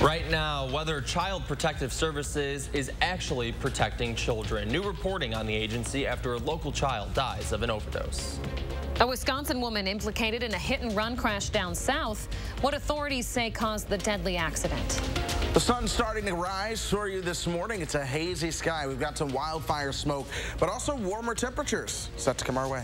Right now, whether Child Protective Services is actually protecting children. New reporting on the agency after a local child dies of an overdose. A Wisconsin woman implicated in a hit-and-run crash down south. What authorities say caused the deadly accident. The sun's starting to rise for you this morning. It's a hazy sky. We've got some wildfire smoke, but also warmer temperatures set to come our way.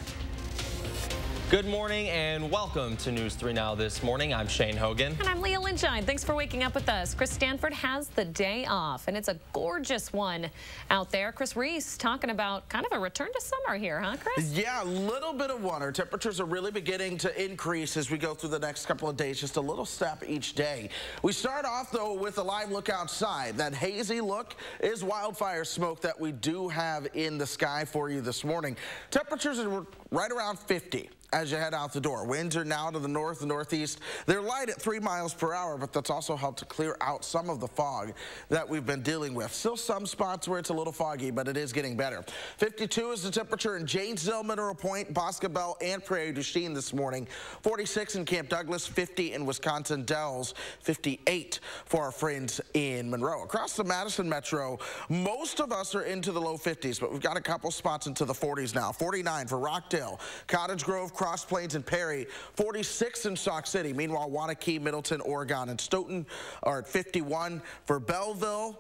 Good morning and welcome to News 3 Now this morning. I'm Shane Hogan. And I'm Leah Lynchine. Thanks for waking up with us. Chris Stanford has the day off, and it's a gorgeous one out there. Chris Reese talking about kind of a return to summer here, huh, Chris? Yeah, a little bit of winter. Temperatures are really beginning to increase as we go through the next couple of days, just a little step each day. We start off, though, with a live look outside. That hazy look is wildfire smoke that we do have in the sky for you this morning. Temperatures are right around 50. As you head out the door. Winds are now to the north and northeast. They're light at 3 miles per hour, but that's also helped to clear out some of the fog that we've been dealing with. Still some spots where it's a little foggy, but it is getting better. 52 is the temperature in Janesville, Mineral Point, Boscobel, and Prairie du Chien this morning. 46 in Camp Douglas, 50 in Wisconsin Dells, 58 for our friends in Monroe. Across the Madison metro, most of us are into the low 50s, but we've got a couple spots into the 40s now. 49 for Rockdale, Cottage Grove, Cross Plains and Perry, 46 in Sauk City. Meanwhile, Waunakee, Middleton, Oregon, and Stoughton are at 51. For Belleville,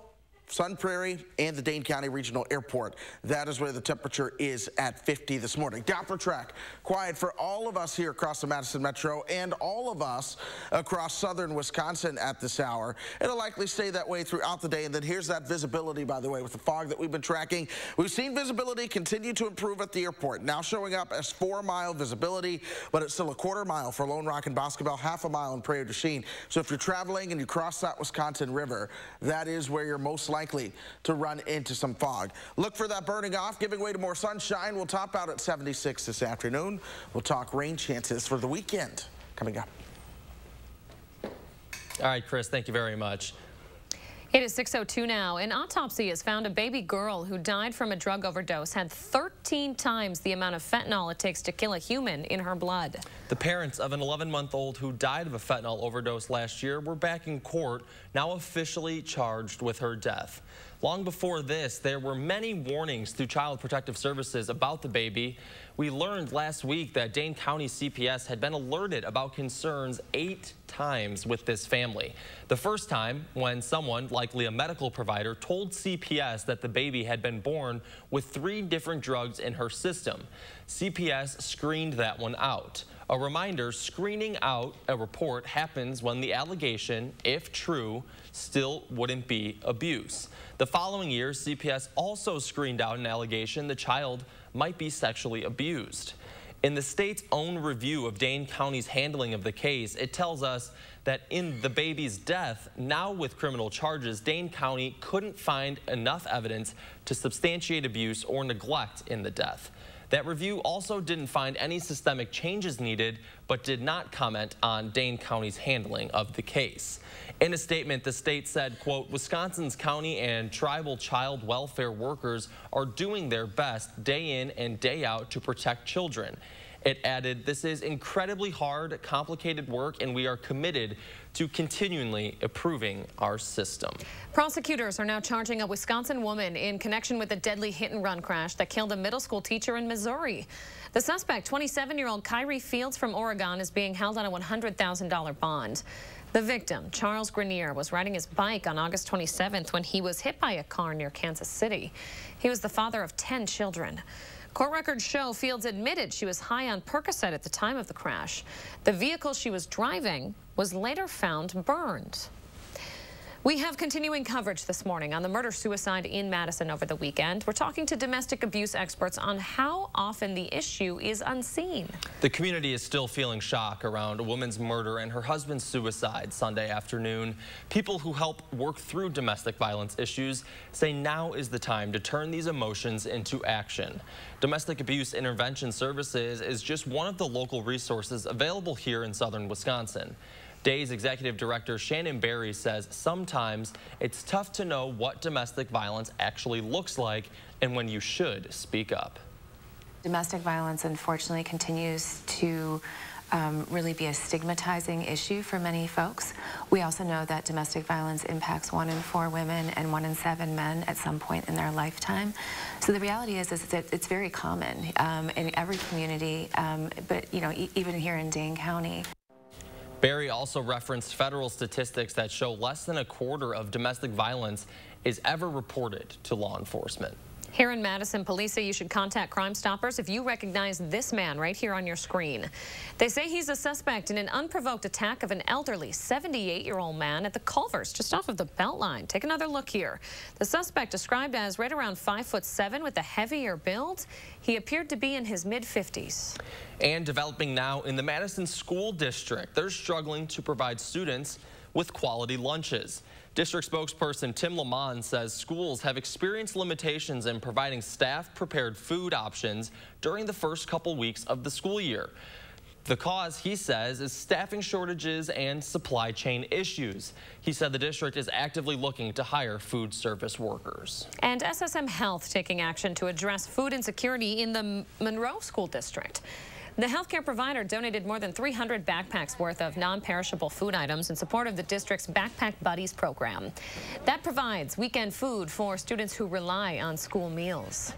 Sun Prairie, and the Dane County Regional Airport, that is where the temperature is at 50 this morning. Doppler track, quiet for all of us here across the Madison Metro and all of us across southern Wisconsin at this hour. It'll likely stay that way throughout the day. And then here's that visibility, by the way, with the fog that we've been tracking. We've seen visibility continue to improve at the airport, now showing up as 4-mile visibility, but it's still a 1/4 mile for Lone Rock and Boscobel, 1/2 mile in Prairie du Chien. So if you're traveling and you cross that Wisconsin River, that is where you're most likely to run into some fog. Look for that burning off, giving way to more sunshine. We'll top out at 76 this afternoon. We'll talk rain chances for the weekend coming up. All right, Chris, thank you very much. It is 6:02 now. An autopsy has found a baby girl who died from a drug overdose had 13 times the amount of fentanyl it takes to kill a human in her blood. The parents of an 11-month-old who died of a fentanyl overdose last year were back in court, now officially charged with her death. Long before this, there were many warnings through Child Protective Services about the baby. We learned last week that Dane County CPS had been alerted about concerns 8 times with this family. The first time when someone, likely a medical provider, told CPS that the baby had been born with 3 different drugs in her system. CPS screened that one out. A reminder, screening out a report happens when the allegation, if true, still wouldn't be abuse. The following year, CPS also screened out an allegation the child might be sexually abused. In the state's own review of Dane County's handling of the case, it tells us that in the baby's death, now with criminal charges, Dane County couldn't find enough evidence to substantiate abuse or neglect in the death. That review also didn't find any systemic changes needed, but did not comment on Dane County's handling of the case. In a statement, the state said, quote, Wisconsin's county and tribal child welfare workers are doing their best day in and day out to protect children. It added, this is incredibly hard, complicated work, and we are committed to continually improving our system. Prosecutors are now charging a Wisconsin woman in connection with a deadly hit-and-run crash that killed a middle school teacher in Missouri. The suspect, 27-year-old Kyrie Fields from Oregon, is being held on a $100,000 bond. The victim, Charles Grenier, was riding his bike on August 27th when he was hit by a car near Kansas City. He was the father of 10 children. Court records show Fields admitted she was high on Purcell at the time of the crash. The vehicle she was driving was later found burned. We have continuing coverage this morning on the murder-suicide in Madison over the weekend. We're talking to domestic abuse experts on how often the issue is unseen. The community is still feeling shock around a woman's murder and her husband's suicide Sunday afternoon. People who help work through domestic violence issues say now is the time to turn these emotions into action. Domestic Abuse Intervention Services is just one of the local resources available here in southern Wisconsin. DAY's Executive Director Shannon Berry says sometimes it's tough to know what domestic violence actually looks like and when you should speak up. Domestic violence, unfortunately, continues to really be a stigmatizing issue for many folks. We also know that domestic violence impacts 1 in 4 women and 1 in 7 men at some point in their lifetime. So the reality is that it's very common in every community, but even here in Dane County. Barry also referenced federal statistics that show less than a quarter of domestic violence is ever reported to law enforcement. Here in Madison, police say you should contact Crime Stoppers if you recognize this man right here on your screen. They say he's a suspect in an unprovoked attack of an elderly 78-year-old man at the Culvers, just off of the Beltline. Take another look here. The suspect, described as right around 5'7" with a heavier build, he appeared to be in his mid-50s. And developing now in the Madison School District, they're struggling to provide students with quality lunches. District spokesperson Tim Lamont says schools have experienced limitations in providing staff-prepared food options during the first couple weeks of the school year. The cause, he says, is staffing shortages and supply chain issues. He said the district is actively looking to hire food service workers. And SSM Health taking action to address food insecurity in the Monroe School District. The healthcare provider donated more than 300 backpacks worth of non-perishable food items in support of the district's Backpack Buddies program. That provides weekend food for students who rely on school meals.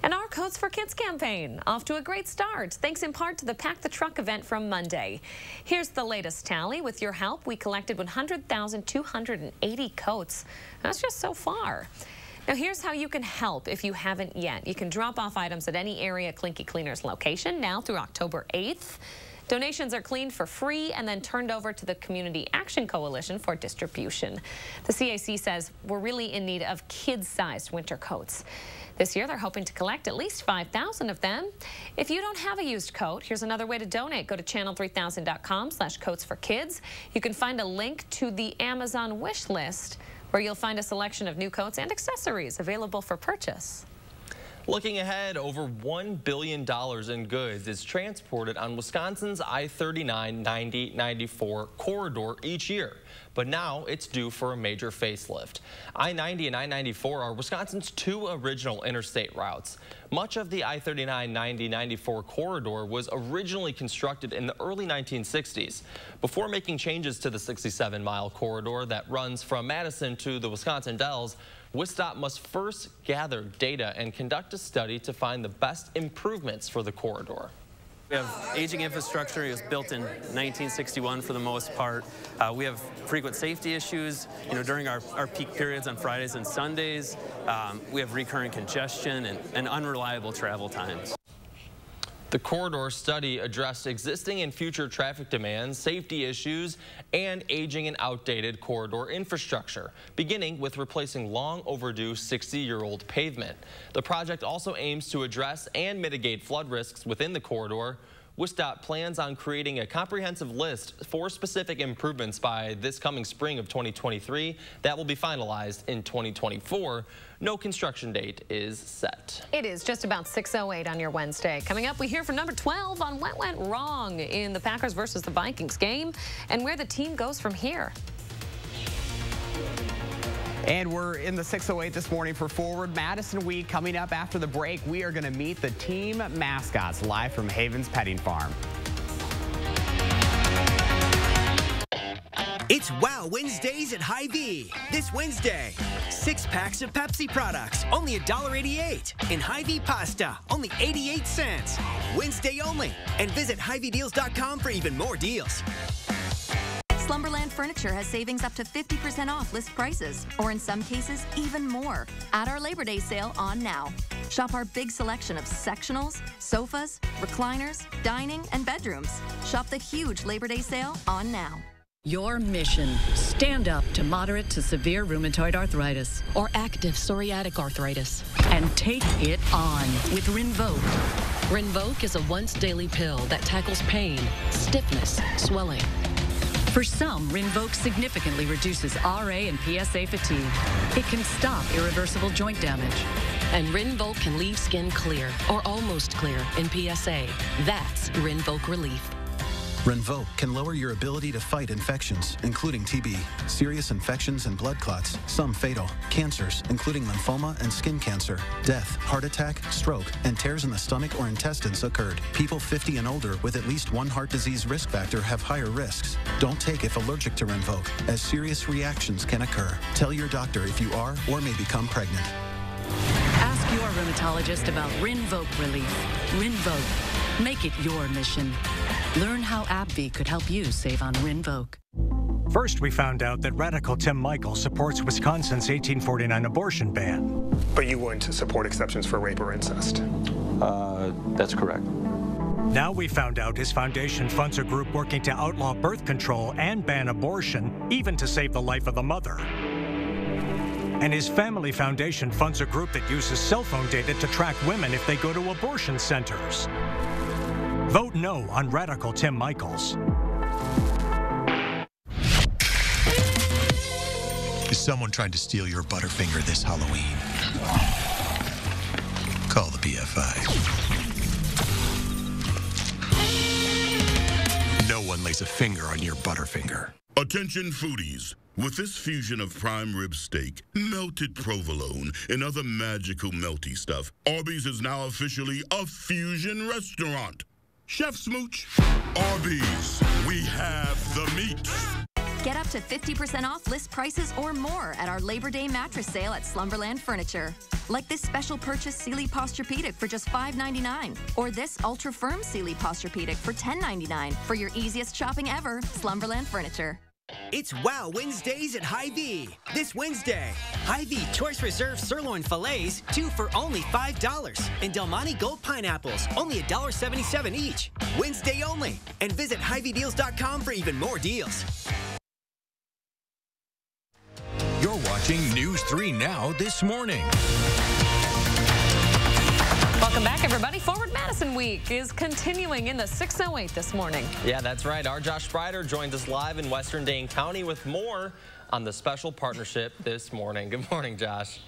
And our Coats for Kids campaign off to a great start, thanks in part to the Pack the Truck event from Monday. Here's the latest tally. With your help, we collected 100,280 coats. That's just so far. Now, here's how you can help if you haven't yet. You can drop off items at any area Clinky Cleaners location now through October 8th. Donations are cleaned for free and then turned over to the Community Action Coalition for distribution. The CAC says we're really in need of kid-sized winter coats. This year, they're hoping to collect at least 5,000 of them. If you don't have a used coat, here's another way to donate. Go to channel3000.com/coats4kids. You can find a link to the Amazon wish list, where you'll find a selection of new coats and accessories available for purchase. Looking ahead, over $1 billion in goods is transported on Wisconsin's I-39-90-94 corridor each year. But now it's due for a major facelift. I-90 and I-94 are Wisconsin's 2 original interstate routes. Much of the I-39-90-94 corridor was originally constructed in the early 1960s. Before making changes to the 67-mile corridor that runs from Madison to the Wisconsin Dells, WISC-TV must first gather data and conduct a study to find the best improvements for the corridor. We have aging infrastructure. It was built in 1961 for the most part. We have frequent safety issues, during our peak periods on Fridays and Sundays. We have recurring congestion and unreliable travel times. The corridor study addressed existing and future traffic demands, safety issues, and aging and outdated corridor infrastructure, beginning with replacing long overdue 60-year-old pavement. The project also aims to address and mitigate flood risks within the corridor. WISC-TV plans on creating a comprehensive list for specific improvements by this coming spring of 2023 that will be finalized in 2024. No construction date is set. It is just about 6:08 on your Wednesday. Coming up, we hear from number 12 on what went wrong in the Packers versus the Vikings game and where the team goes from here. And we're in the 6:08 this morning for Forward Madison Week. Coming up after the break, we are going to meet the team mascots live from Haven's Petting Farm. It's Wow Wednesdays at Hyvee. This Wednesday, 6 packs of Pepsi products, only $1.88. And Hyvee pasta, only 88 cents. Wednesday only. And visit HyveeDeals.com for even more deals. Slumberland Furniture has savings up to 50% off list prices, or in some cases, even more, at our Labor Day sale on now. Shop our big selection of sectionals, sofas, recliners, dining, and bedrooms. Shop the huge Labor Day sale on now. Your mission, stand up to moderate to severe rheumatoid arthritis or active psoriatic arthritis and take it on with Rinvoq. Rinvoq is a once daily pill that tackles pain, stiffness, swelling. For some, Rinvoq significantly reduces RA and PSA fatigue. It can stop irreversible joint damage. And Rinvoq can leave skin clear or almost clear in PSA. That's Rinvoq Relief. Rinvoq can lower your ability to fight infections, including TB, serious infections and blood clots, some fatal, cancers, including lymphoma and skin cancer, death, heart attack, stroke, and tears in the stomach or intestines occurred. People 50 and older with at least one heart disease risk factor have higher risks. Don't take if allergic to Rinvoq, as serious reactions can occur. Tell your doctor if you are or may become pregnant. Ask your rheumatologist about Rinvoq relief. Rinvoq. Make it your mission. Learn how AbbVie could help you save on Rinvoq. First, we found out that Radical Tim Michaels supports Wisconsin's 1849 abortion ban. But you wouldn't support exceptions for rape or incest? That's correct. Now we found out his foundation funds a group working to outlaw birth control and ban abortion, even to save the life of the mother. And his family foundation funds a group that uses cell phone data to track women if they go to abortion centers. Vote no on Radical Tim Michaels. Is someone trying to steal your Butterfinger this Halloween? Call the BFI. No one lays a finger on your Butterfinger. Attention foodies. With this fusion of prime rib steak, melted provolone, and other magical melty stuff, Arby's is now officially a fusion restaurant. Chef Smooch, Arby's, we have the meat. Get up to 50% off list prices or more at our Labor Day mattress sale at Slumberland Furniture. Like this special purchase Sealy Posturepedic for just $5.99, or this ultra firm Sealy Posturepedic for $10.99. For your easiest shopping ever, Slumberland Furniture. It's Wow Wednesdays at Hyvee. This Wednesday, Hyvee Choice Reserve Sirloin Fillets, 2 for only $5. And Del Monte Gold Pineapples, only $1.77 each. Wednesday only. And visit HyveeDeals.com for even more deals. You're watching News 3 Now this morning. Welcome back, everybody. Forward Madison Week is continuing in the 608 this morning. Yeah, that's right. Our Josh Sprider joins us live in Western Dane County with more on the special partnership this morning. Good morning, Josh.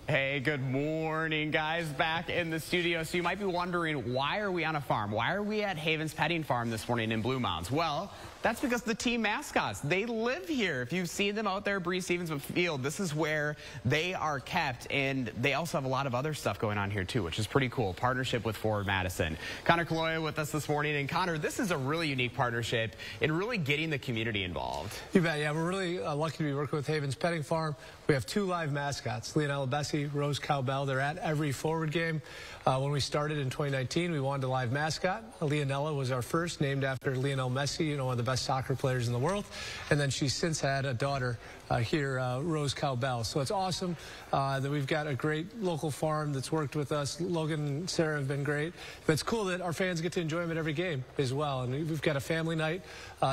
Hey, good morning, guys. Back in the studio. So you might be wondering, why are we on a farm? Why are we at Haven's Petting Farm this morning in Blue Mounds? Well, that's because the team mascots, they live here. If you've seen them out there at Breeze Stevens Field, this is where they are kept, and they also have a lot of other stuff going on here too, which is pretty cool. Partnership with Forward Madison. Connor Kaloya with us this morning, and Connor, this is a really unique partnership in really getting the community involved. You bet. Yeah, we're really lucky to be working with Haven's Petting Farm. We have 2 live mascots, Leonella Bessie, Rose Cowbell. They're at every Forward game. When we started in 2019, we wanted a live mascot. Leonella was our first, named after Lionel Messi, you know, one of the best soccer players in the world. And then she's since had a daughter here, Rose Cowbell. So it's awesome that we've got a great local farm that's worked with us. Logan and Sarah have been great. But it's cool that our fans get to enjoy them at every game as well. And we've got a family night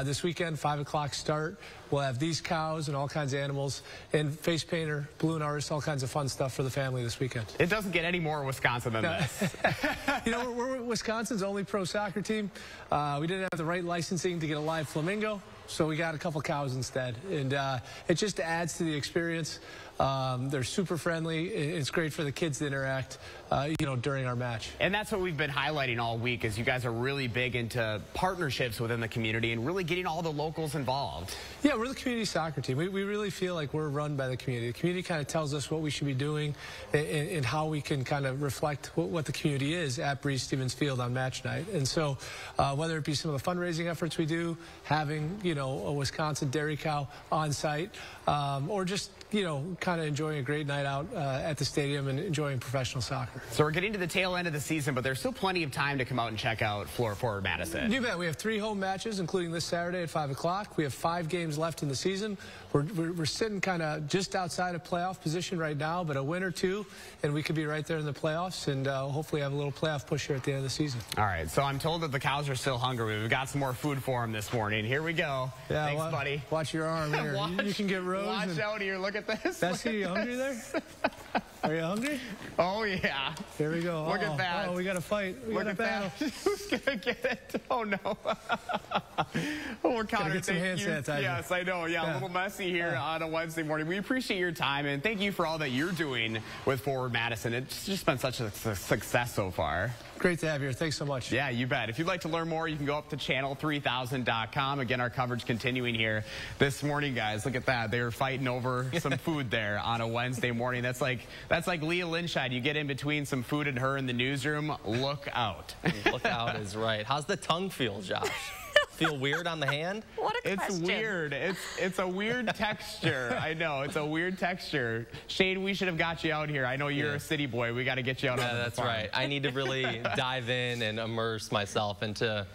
this weekend, 5 o'clock start. We'll have these cows and all kinds of animals, and face painter, balloon artists, all kinds of fun stuff for the family this weekend. It doesn't get any more Wisconsin than this. You know, we're Wisconsin's only pro soccer team. We didn't have the right licensing to get a live flamingo, so we got a couple cows instead. And it just adds to the experience. They're super friendly. It's great for the kids to interact, you know, during our match. And that's what we've been highlighting all week, is you guys are really big into partnerships within the community and really getting all the locals involved. Yeah, we're the community soccer team. We really feel like we're run by the community. The community kind of tells us what we should be doing and how we can kind of reflect what the community is at Breeze Stevens Field on match night. And so whether it be some of the fundraising efforts we do, having, you know, a Wisconsin dairy cow on site, or just, you know, kind of enjoying a great night out at the stadium and enjoying professional soccer. So we're getting to the tail end of the season, but there's still plenty of time to come out and check out Forward Madison. You bet. We have 3 home matches, including this Saturday at 5 o'clock. We have 5 games left in the season. We're sitting kind of just outside of playoff position right now, but a win or 2, and we could be right there in the playoffs, and hopefully have a little playoff push here at the end of the season. All right, so I'm told that the cows are still hungry. We've got some more food for them this morning. Here we go. Yeah, thanks, buddy. Watch your arm here. You can get Rose. Watch out here. Look at this. Bessie, you hungry there? Are you hungry? Oh, yeah. Here we go. Look at that. Oh, we got to fight. Look at that. Who's going to get it? Oh, no. Oh, Connor, get some hand sanitizer. Yes, I know. Yeah, a little messy here on a Wednesday morning. We appreciate your time, and thank you for all that you're doing with Forward Madison. It's just been such a success so far. Great to have you here. Thanks so much. Yeah, you bet. If you'd like to learn more, you can go up to channel3000.com. Again, our coverage continuing here this morning, guys. Look at that. They were fighting over some food there on a Wednesday morning. That's like Leah Linscheid. You get in between some food and her in the newsroom. Look out. Look out is right. How's the tongue feel, Josh? Feel weird on the hand? What a question. It's weird. It's a weird texture. I know. It's a weird texture. Shane, we should have got you out here. I know you're a city boy. We got to get you out on the farm. That's right. I need to really dive in and immerse myself into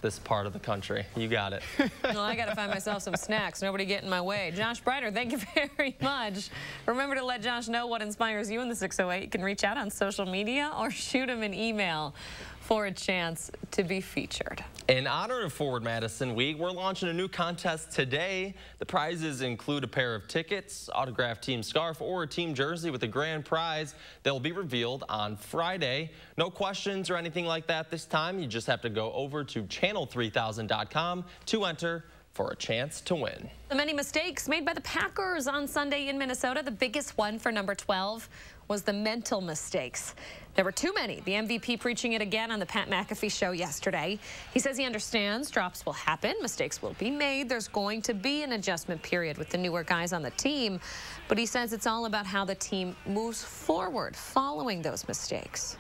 this part of the country. You got it. Well, I got to find myself some snacks. Nobody get in my way. Josh Breiter, thank you very much. Remember to let Josh know what inspires you in the 608. You can reach out on social media or shoot him an email for a chance to be featured. In honor of Forward Madison Week, we're launching a new contest today. The prizes include a pair of tickets, autographed team scarf, or a team jersey with a grand prize that will be revealed on Friday. No questions or anything like that this time. You just have to go over to channel3000.com to enter for a chance to win. The many mistakes made by the Packers on Sunday in Minnesota. The biggest one for number 12 was the mental mistakes. There were too many. The MVP preaching it again on the Pat McAfee show yesterday. He says he understands drops will happen, mistakes will be made. There's going to be an adjustment period with the newer guys on the team. But he says it's all about how the team moves forward following those mistakes.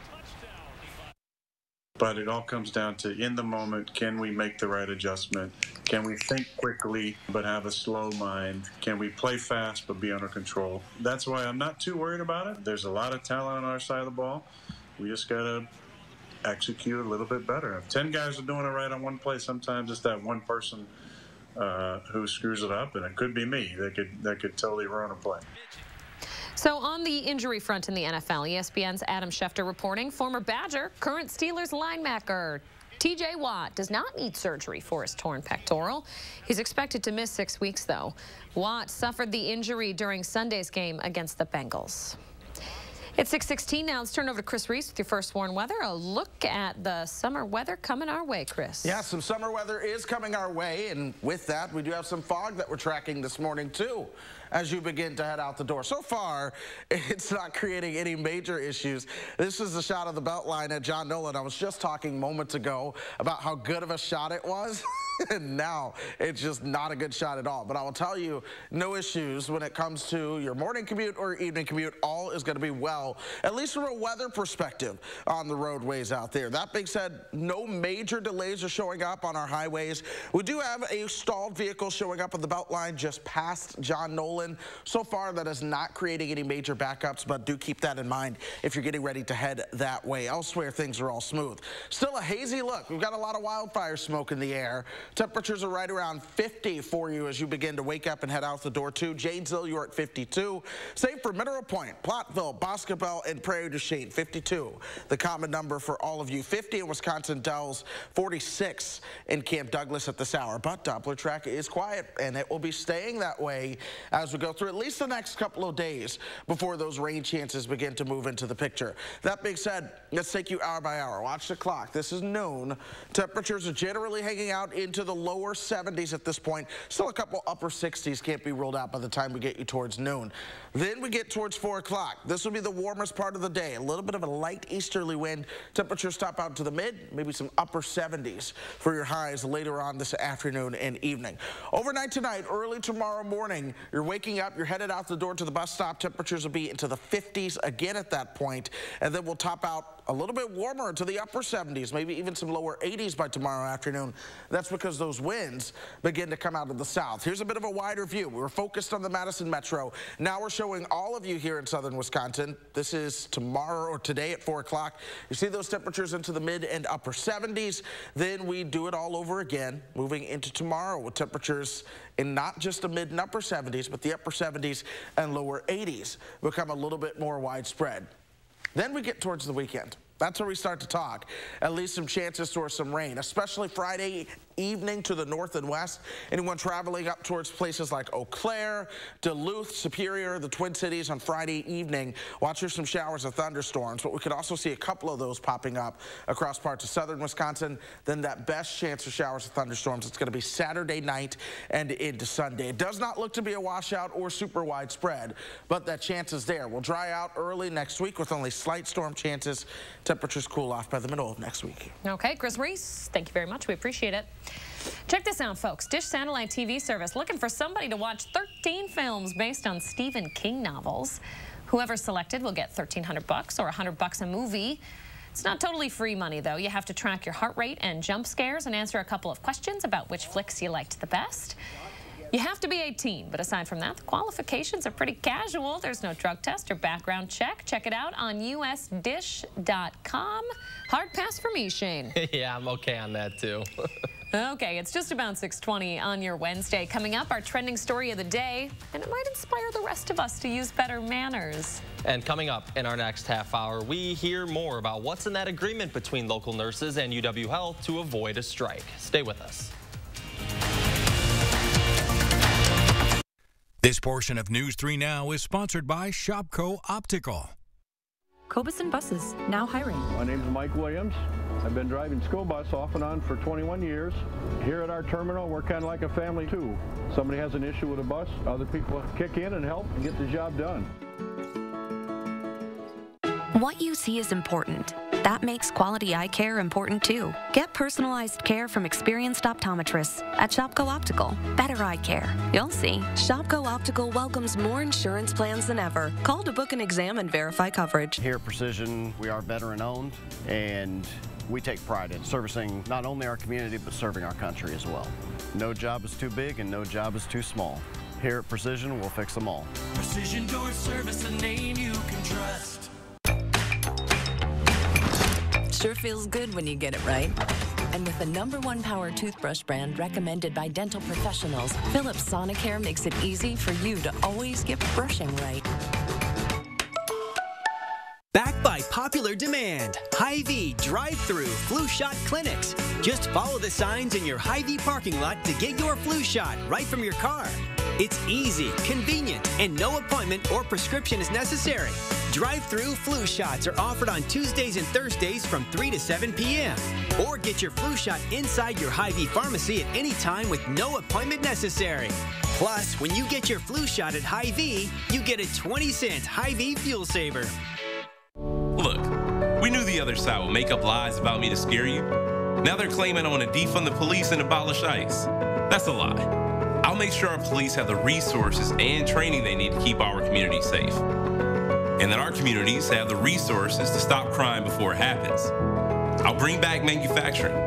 But it all comes down to, in the moment, can we make the right adjustment? Can we think quickly but have a slow mind? Can we play fast but be under control? That's why I'm not too worried about it. There's a lot of talent on our side of the ball. We just got to execute a little bit better. If 10 guys are doing it right on one play, sometimes it's that one person who screws it up, and it could be me. That could totally ruin a play. So on the injury front in the NFL, ESPN's Adam Schefter reporting former Badger, current Steelers linebacker TJ Watt does not need surgery for his torn pectoral. He's expected to miss 6 weeks, though. Watt suffered the injury during Sunday's game against the Bengals. It's 6:16 now. Let's turn over to Chris Reese with your first warn weather. A look at the summer weather coming our way, Chris. Yeah, some summer weather is coming our way, and with that, we do have some fog that we're tracking this morning, too, as you begin to head out the door. So far, it's not creating any major issues. This is the shot of the Beltline at John Nolan. I was just talking moments ago about how good of a shot it was. And now it's just not a good shot at all. But I will tell you, no issues when it comes to your morning commute or evening commute. All is going to be well, at least from a weather perspective, on the roadways out there. That being said, no major delays are showing up on our highways. We do have a stalled vehicle showing up on the Beltline just past John Nolan. So far, that is not creating any major backups, but do keep that in mind if you're getting ready to head that way. Elsewhere, things are all smooth. Still a hazy look. We've got a lot of wildfire smoke in the air. Temperatures are right around 50 for you as you begin to wake up and head out the door, too. Janesville, you're at 52. Same for Mineral Point, Platteville, Boscobel, and Prairie du Chien, 52. The common number for all of you. 50 in Wisconsin Dells, 46 in Camp Douglas at this hour. But Doppler track is quiet, and it will be staying that way as we go through at least the next couple of days before those rain chances begin to move into the picture. That being said, let's take you hour by hour. Watch the clock. This is noon. Temperatures are generally hanging out into the lower 70s at this point. Still a couple upper 60s can't be ruled out by the time we get you towards noon. Then we get towards 4 o'clock. This will be the warmest part of the day. A little bit of a light easterly wind. Temperatures top out to the mid, maybe some upper 70s for your highs later on this afternoon and evening. Overnight tonight, early tomorrow morning, you're waking up, you're headed out the door to the bus stop. Temperatures will be into the 50s again at that point, and then we'll top out a little bit warmer to the upper 70s, maybe even some lower 80s by tomorrow afternoon. That's because those winds begin to come out of the south. Here's a bit of a wider view. We were focused on the Madison Metro. Now we're showing all of you here in southern Wisconsin. This is tomorrow or today at 4 o'clock. You see those temperatures into the mid and upper 70s. Then we do it all over again, moving into tomorrow with temperatures in not just the mid and upper 70s, but the upper 70s and lower 80s become a little bit more widespread. Then we get towards the weekend. That's where we start to talk. At least some chances for some rain, especially Friday evening to the north and west. Anyone traveling up towards places like Eau Claire, Duluth, Superior, the Twin Cities on Friday evening, watch for some showers of thunderstorms, but we could also see a couple of those popping up across parts of southern Wisconsin. Then that best chance of showers of thunderstorms, it's going to be Saturday night and into Sunday. It does not look to be a washout or super widespread, but that chance is there. We'll dry out early next week with only slight storm chances. Temperatures cool off by the middle of next week. Okay, Chris Reese, thank you very much. We appreciate it. Check this out, folks. Dish Satellite TV service looking for somebody to watch 13 films based on Stephen King novels. Whoever's selected will get $1,300 or $100 a movie. It's not totally free money, though. You have to track your heart rate and jump scares and answer a couple of questions about which flicks you liked the best. You have to be 18, but aside from that, the qualifications are pretty casual. There's no drug test or background check. Check it out on usdish.com. Hard pass for me, Shane. Yeah, I'm okay on that, too. Okay, it's just about 6:20 on your Wednesday. Coming up, our trending story of the day, and it might inspire the rest of us to use better manners. And coming up in our next half hour, we hear more about what's in that agreement between local nurses and UW Health to avoid a strike. Stay with us. This portion of News 3 Now is sponsored by Shopco Optical. Cobuson Buses, now hiring. My name's Mike Williams. I've been driving school bus off and on for 21 years. Here at our terminal, we're kind of like a family too. Somebody has an issue with a bus, other people kick in and help and get the job done. What you see is important. That makes quality eye care important too. Get personalized care from experienced optometrists at Shopco Optical. Better eye care. You'll see. Shopco Optical welcomes more insurance plans than ever. Call to book an exam and verify coverage. Here at Precision, we are veteran owned, and we take pride in servicing not only our community, but serving our country as well. No job is too big and no job is too small. Here at Precision, we'll fix them all. Precision Door Service, a name you can trust. Sure feels good when you get it right. And with the #1 power toothbrush brand recommended by dental professionals, Philips Sonicare makes it easy for you to always get brushing right. Backed by popular demand, Hyvee drive-through flu shot clinics. Just follow the signs in your Hyvee parking lot to get your flu shot right from your car. It's easy, convenient, and no appointment or prescription is necessary. Drive-through flu shots are offered on Tuesdays and Thursdays from 3 to 7 p.m. Or get your flu shot inside your Hyvee pharmacy at any time with no appointment necessary. Plus, when you get your flu shot at Hyvee, you get a 20-cent Hyvee fuel saver. Look, we knew the other side would make up lies about me to scare you. Now they're claiming I want to defund the police and abolish ICE. That's a lie. I'll make sure our police have the resources and training they need to keep our community safe. And that our communities have the resources to stop crime before it happens. I'll bring back manufacturing.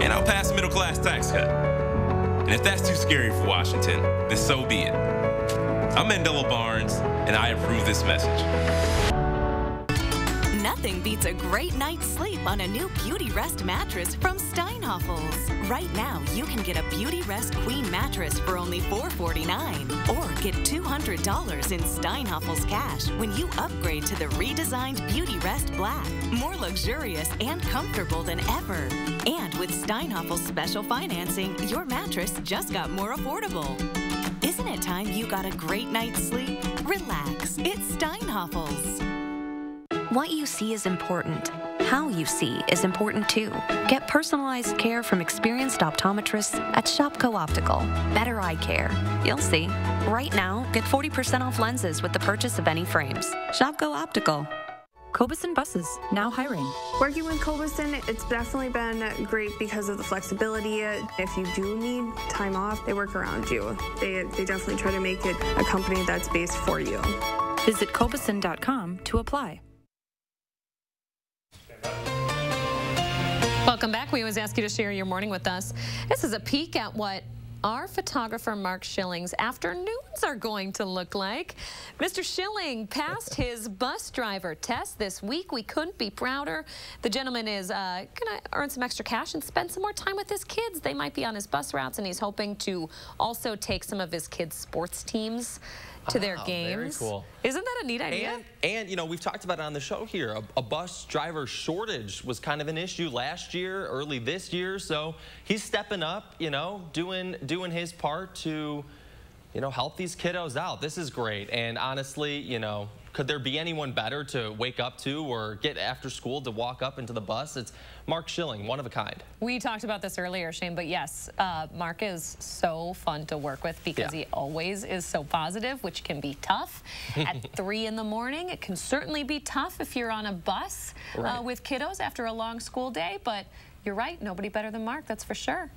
And I'll pass a middle-class tax cut. And if that's too scary for Washington, then so be it. I'm Mandela Barnes, and I approve this message. Nothing beats a great night's sleep on a new Beauty Rest mattress from Steinhoffels. Right now, you can get a Beauty Rest Queen mattress for only $449, or get $200 in Steinhoffels cash when you upgrade to the redesigned Beauty Rest Black. More luxurious and comfortable than ever. And with Steinhoffels special financing, your mattress just got more affordable. Isn't it time you got a great night's sleep? Relax, it's Steinhoffels. What you see is important. How you see is important too. Get personalized care from experienced optometrists at Shopco Optical. Better eye care. You'll see. Right now, get 40% off lenses with the purchase of any frames. Shopco Optical. Cobuson Buses, now hiring. Working with Cobuson, it's definitely been great because of the flexibility. If you do need time off, they work around you. They definitely try to make it a company that's based for you. Visit Cobuson.com to apply. Welcome back. We always ask you to share your morning with us. This is a peek at what our photographer Mark Schilling's afternoons are going to look like. Mr. Schilling passed his bus driver test this week. We couldn't be prouder. The gentleman is going to earn some extra cash and spend some more time with his kids. They might be on his bus routes, and he's hoping to also take some of his kids' sports teams to their games. Very cool. Isn't that a neat idea? And you know, we've talked about it on the show here. A bus driver shortage was kind of an issue last year, early this year. So he's stepping up, you know, doing his part to, you know, help these kiddos out. This is great. And honestly, you know, could there be anyone better to wake up to or get after school to walk up into the bus? It's Mark Schilling, one of a kind. We talked about this earlier, Shane, but yes, Mark is so fun to work with because he always is so positive, which can be tough. At 3 in the morning, it can certainly be tough if you're on a bus with kiddos after a long school day, but you're right, nobody better than Mark, that's for sure.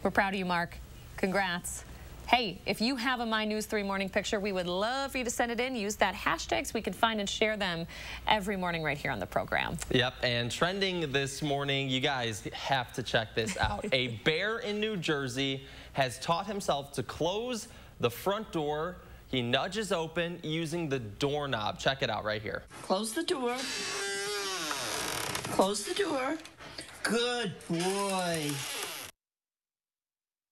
We're proud of you, Mark. Congrats. Hey, if you have a My News 3 morning picture, we would love for you to send it in. Use that hashtag so we can find and share them every morning right here on the program. Yep, and trending this morning, you guys have to check this out. A bear in New Jersey has taught himself to close the front door. He nudges open using the doorknob. Check it out right here. Close the door. Close the door. Good boy.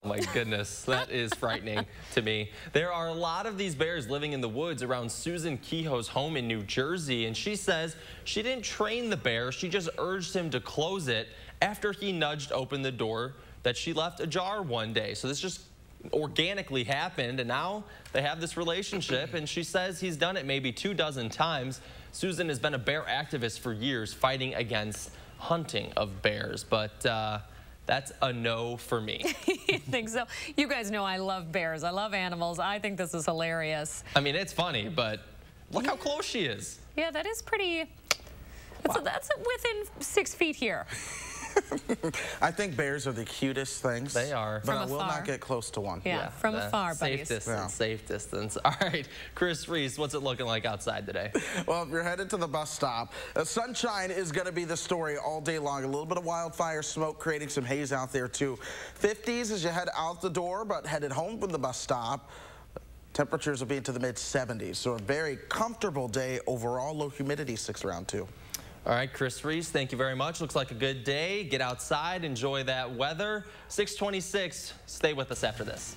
Oh my goodness, that is frightening to me. There are a lot of these bears living in the woods around Susan Kehoe's home in New Jersey, and she says she didn't train the bear, she just urged him to close it after he nudged open the door that she left ajar one day. So this just organically happened, and now they have this relationship, and she says he's done it maybe 24 times. Susan has been a bear activist for years, fighting against hunting of bears, but that's a no for me. You think so? You guys know I love bears. I love animals. I think this is hilarious. I mean, it's funny, but look how close she is. Yeah, that is pretty... That's within 6 feet here. I think bears are the cutest things. They are. But I will not get close to one. Yeah, from afar, buddies. Safe distance, safe distance. All right, Chris Reese, what's it looking like outside today? Well, if you're headed to the bus stop, sunshine is going to be the story all day long. A little bit of wildfire smoke creating some haze out there, too. 50s as you head out the door, but headed home from the bus stop. Temperatures will be into the mid-70s, so a very comfortable day overall. Low humidity sticks around, too. All right, Chris Reese, thank you very much. Looks like a good day. Get outside, enjoy that weather. 6:26, stay with us after this.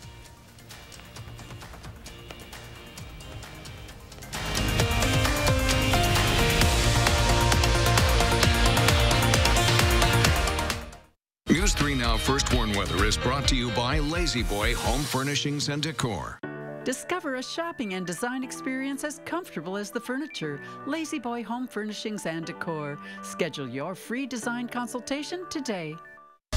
News 3 Now First Warn Weather is brought to you by Lazy Boy Home Furnishings and Decor. Discover a shopping and design experience as comfortable as the furniture. Lazy Boy Home Furnishings and Decor. Schedule your free design consultation today.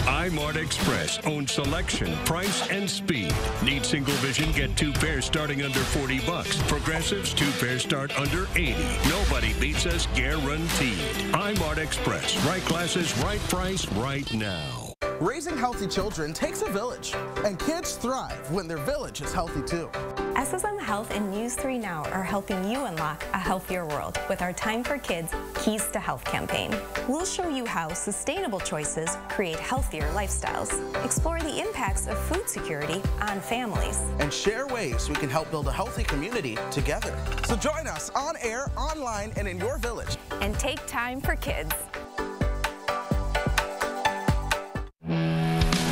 iMart Express owns selection, price, and speed. Need single vision? Get 2 pairs starting under $40. Progressives, 2 pairs start under $80. Nobody beats us, guaranteed. iMart Express. Right glasses, right price, right now. Raising healthy children takes a village, and kids thrive when their village is healthy too. SSM Health and News 3 Now are helping you unlock a healthier world with our Time for Kids Keys to Health campaign. We'll show you how sustainable choices create healthier lifestyles, explore the impacts of food security on families, and share ways we can help build a healthy community together. So join us on air, online, and in your village. And take time for kids.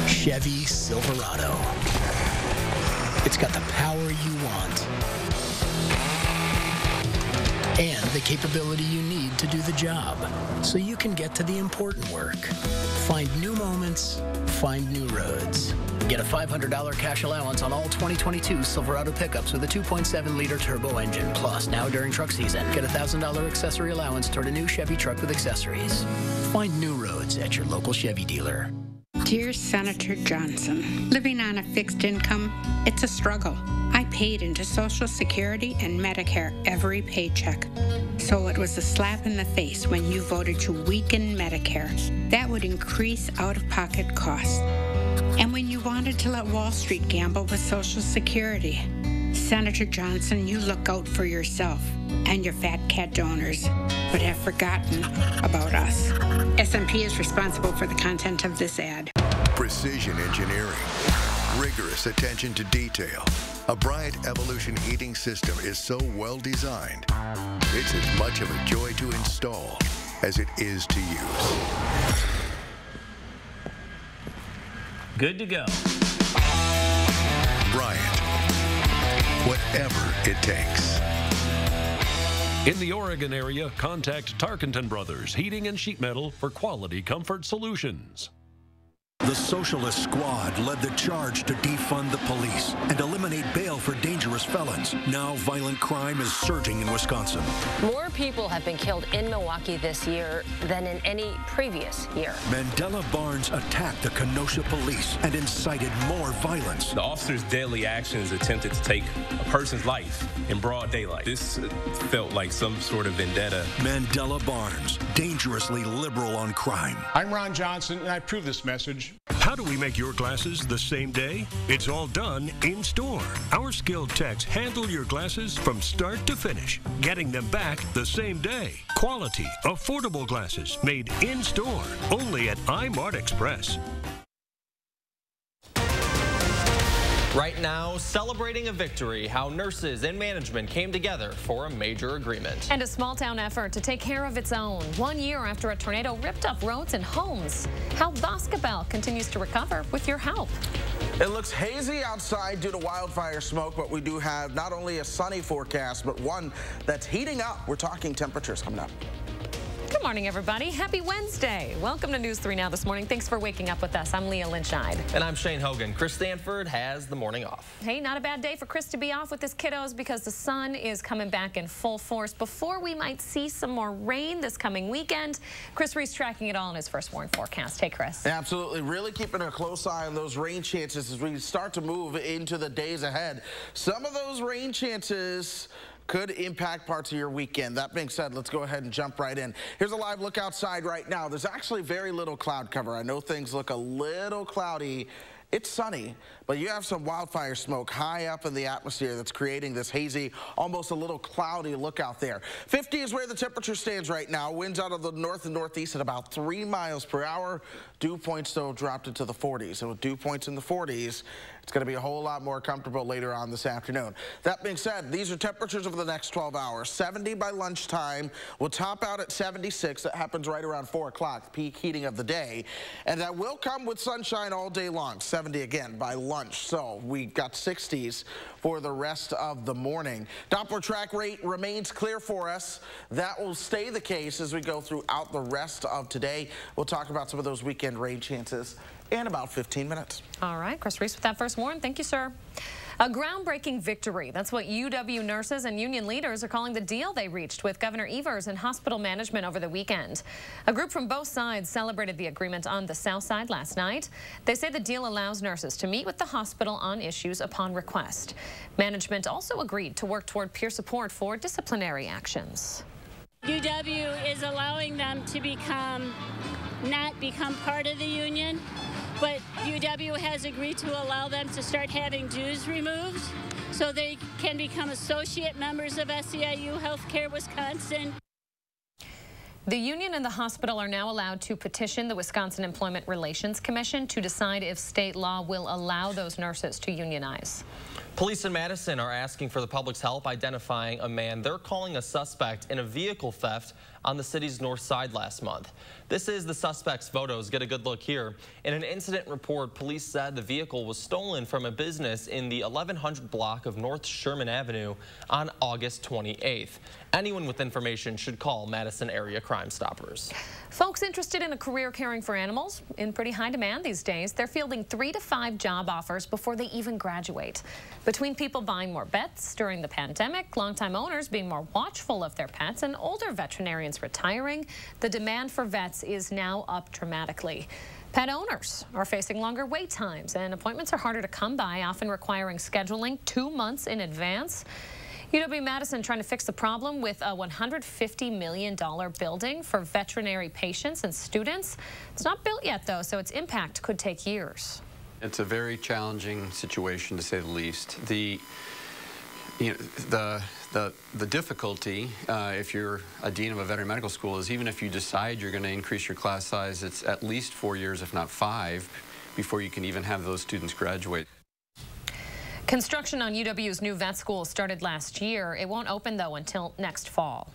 Chevy Silverado. It's got the power you want and the capability you need to do the job so you can get to the important work. Find new moments, find new roads. Get a $500 cash allowance on all 2022 Silverado pickups with a 2.7-liter turbo engine. Plus, now during truck season, get a $1,000 accessory allowance toward a new Chevy truck with accessories. Find new roads at your local Chevy dealer. Dear Senator Johnson, living on a fixed income, it's a struggle. I paid into Social Security and Medicare every paycheck. So it was a slap in the face when you voted to weaken Medicare. That would increase out-of-pocket costs. And when you wanted to let Wall Street gamble with Social Security. Senator Johnson, you look out for yourself and your fat cat donors, but have forgotten about us. SMP is responsible for the content of this ad. Precision engineering, rigorous attention to detail. A Bryant Evolution heating system is so well designed, it's as much of a joy to install as it is to use. Good to go. Bryant, whatever it takes. takes. In the Oregon area, contact Tarkenton Brothers Heating and Sheet Metal for quality comfort solutions. The Socialist Squad led the charge to defund the police and eliminate bail for dangerous felons. Now violent crime is surging in Wisconsin. More people have been killed in Milwaukee this year than in any previous year. Mandela Barnes attacked the Kenosha police and incited more violence. The officer's deadly actions attempted to take a person's life in broad daylight. This felt like some sort of vendetta. Mandela Barnes, dangerously liberal on crime. I'm Ron Johnson, and I approve this message. How do we make your glasses the same day? It's all done in store. Our skilled techs handle your glasses from start to finish, getting them back the same day. Quality, affordable glasses made in store, only at iMart Express. Right now, celebrating a victory, how nurses and management came together for a major agreement. And a small-town effort to take care of its own. 1 year after a tornado ripped up roads and homes. How Boscobel continues to recover with your help. It looks hazy outside due to wildfire smoke, but we do have not only a sunny forecast, but one that's heating up. We're talking temperatures coming up. Good morning, everybody. Happy Wednesday. Welcome to News 3 Now this morning. Thanks for waking up with us. I'm Leah Lynchide. And I'm Shane Hogan. Chris Stanford has the morning off. Hey, not a bad day for Chris to be off with his kiddos because the sun is coming back in full force before we might see some more rain this coming weekend. Chris Reese tracking it all in his first warn forecast. Hey, Chris. Absolutely. Really keeping a close eye on those rain chances as we start to move into the days ahead. Some of those rain chances could impact parts of your weekend. That being said, let's go ahead and jump right in. Here's a live look outside right now. There's actually very little cloud cover. I know things look a little cloudy. It's sunny, but you have some wildfire smoke high up in the atmosphere that's creating this hazy, almost a little cloudy look out there. 50 is where the temperature stands right now. Winds out of the north and northeast at about 3 miles per hour. Dew points, though, dropped into the 40s. And with dew points in the 40s, it's going to be a whole lot more comfortable later on this afternoon. That being said, these are temperatures over the next 12 hours. 70 by lunchtime. We'll top out at 76. That happens right around 4 o'clock, peak heating of the day. And that will come with sunshine all day long. 70 again by lunch. So we've got 60s for the rest of the morning. Doppler track rate remains clear for us. That will stay the case as we go throughout the rest of today. We'll talk about some of those weekend rain chances in about 15 minutes. All right, Chris Reese with that first warn. Thank you, sir. A groundbreaking victory. That's what UW nurses and union leaders are calling the deal they reached with Governor Evers and hospital management over the weekend. A group from both sides celebrated the agreement on the South Side last night. They say the deal allows nurses to meet with the hospital on issues upon request. Management also agreed to work toward peer support for disciplinary actions. UW is allowing them to not become part of the union, but UW has agreed to allow them to start having dues removed so they can become associate members of SEIU Healthcare Wisconsin. The union and the hospital are now allowed to petition the Wisconsin Employment Relations Commission to decide if state law will allow those nurses to unionize. Police in Madison are asking for the public's help identifying a man they're calling a suspect in a vehicle theft on the city's north side last month. This is the suspect's photos. Get a good look here. In an incident report, police said the vehicle was stolen from a business in the 1100 block of North Sherman Avenue on August 28th. Anyone with information should call Madison Area Crime Stoppers. Folks interested in a career caring for animals in pretty high demand these days. They're fielding 3 to 5 job offers before they even graduate. Between people buying more pets during the pandemic, longtime owners being more watchful of their pets, and older veterinarians retiring, the demand for vets is now up dramatically. Pet owners are facing longer wait times, and appointments are harder to come by, often requiring scheduling 2 months in advance. UW-Madison trying to fix the problem with a $150 million building for veterinary patients and students. It's not built yet, though, so its impact could take years. It's a very challenging situation, to say the least. The difficulty, if you're a dean of a veterinary medical school, is even if you decide you're going to increase your class size, it's at least 4 years, if not 5, before you can even have those students graduate. Construction on UW's new vet school started last year. It won't open, though, until next fall.